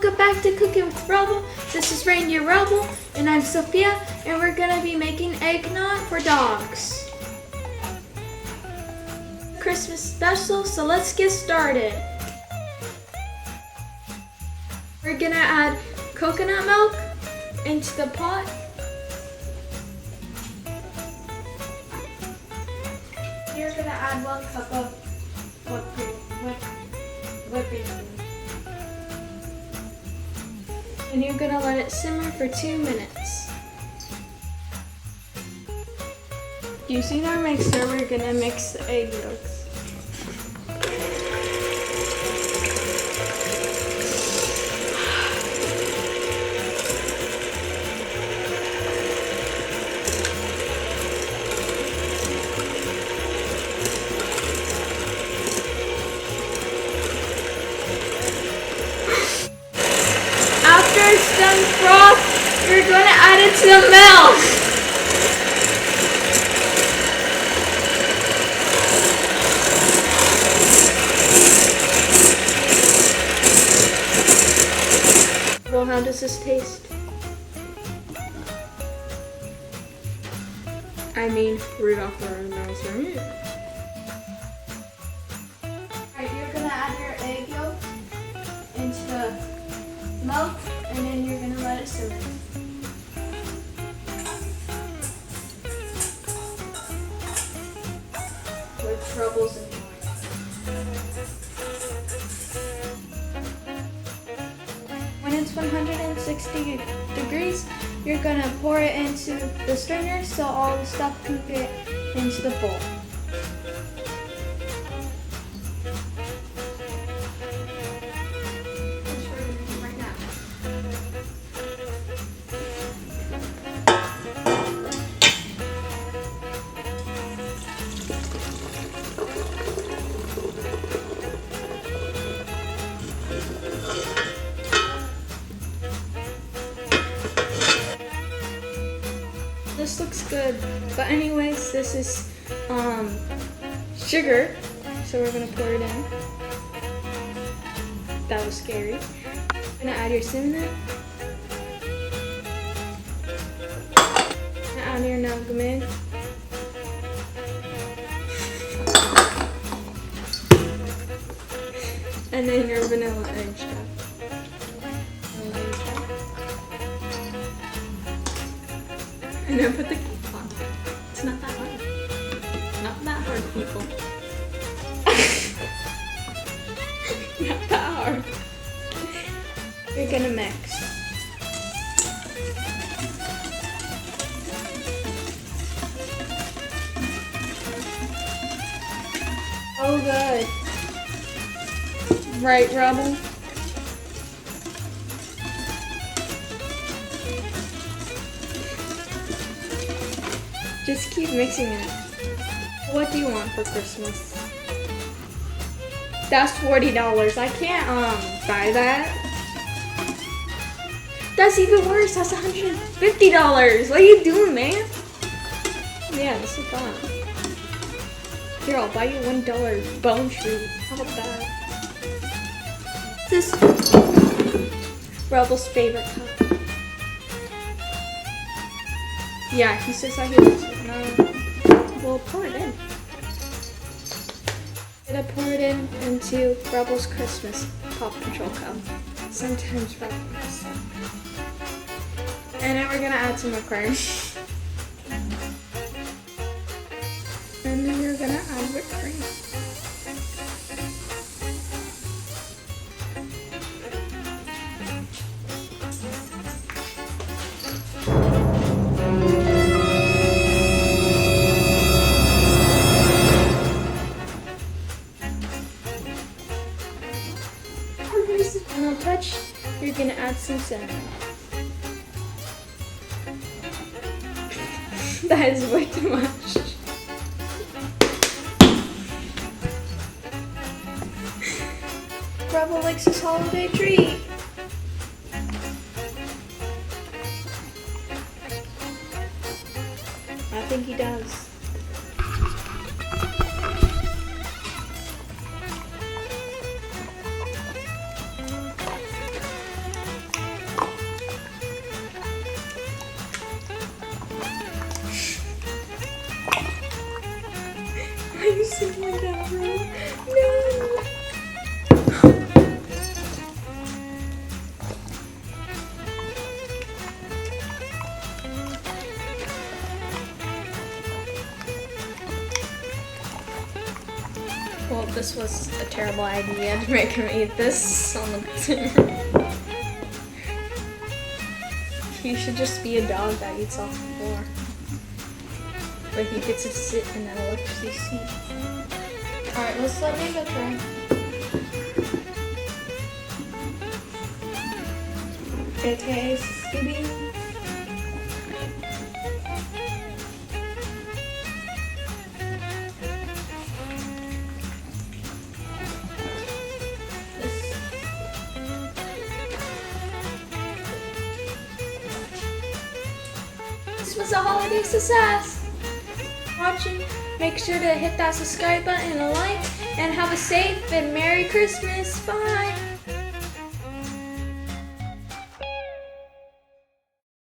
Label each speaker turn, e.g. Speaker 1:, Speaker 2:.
Speaker 1: Welcome back to Cooking with Rubble. This is Rubble, and I'm Sophia, and we're gonna be making eggnog for dogs. Christmas special, so let's get started. We're gonna add coconut milk into the pot. You're gonna add 1 cup of whipping cream. And you're gonna let it simmer for 2 minutes. Using our mixer, we're gonna mix the egg yolks. After it's done froth, you're going to add it to the milk. Well, how does this taste? I mean, Rudolph the Red-Nosed Reindeer. Alright, you're going to add your egg yolk into the milk, and then you're going to let it simmer. With Rubble's in. When it's 160 degrees, you're going to pour it into the strainer so all the stuff can get into the bowl. This looks good, but anyways, this is sugar, so we're gonna pour it in. That was scary. You're gonna add your cinnamon, add your nutmeg, and then your vanilla extract. And then put the cake on. It's not that hard. Not that hard, people. Not that hard. You're gonna mix. Oh, good. Right, Rubble? Just keep mixing it. What do you want for Christmas? That's $40. I can't buy that. That's even worse. That's $150. What are you doing, man? Yeah, this is fun. Here, I'll buy you $1 bone treat. How about that? This is Rubble's favorite cup. Yeah, he says that he likes it. No. We'll pour it in. I'm gonna pour it into Rubble's Christmas Paw Patrol cup. Sometimes Rubble's. And then we're gonna add some more cream. And then you're gonna add whipped cream. Final touch, you're gonna add some cinnamon. That is way too much. Rubble likes his holiday treat. I think he does. No. Well, this was a terrible idea to make him eat this on the He should just be a dog that eats off the floor. But he gets to sit in that electricity seat. Alright, let me go try. Okay, Scooby. This was a holiday success. Watching, make sure to hit that subscribe button and a like, and have a safe and Merry Christmas. Bye.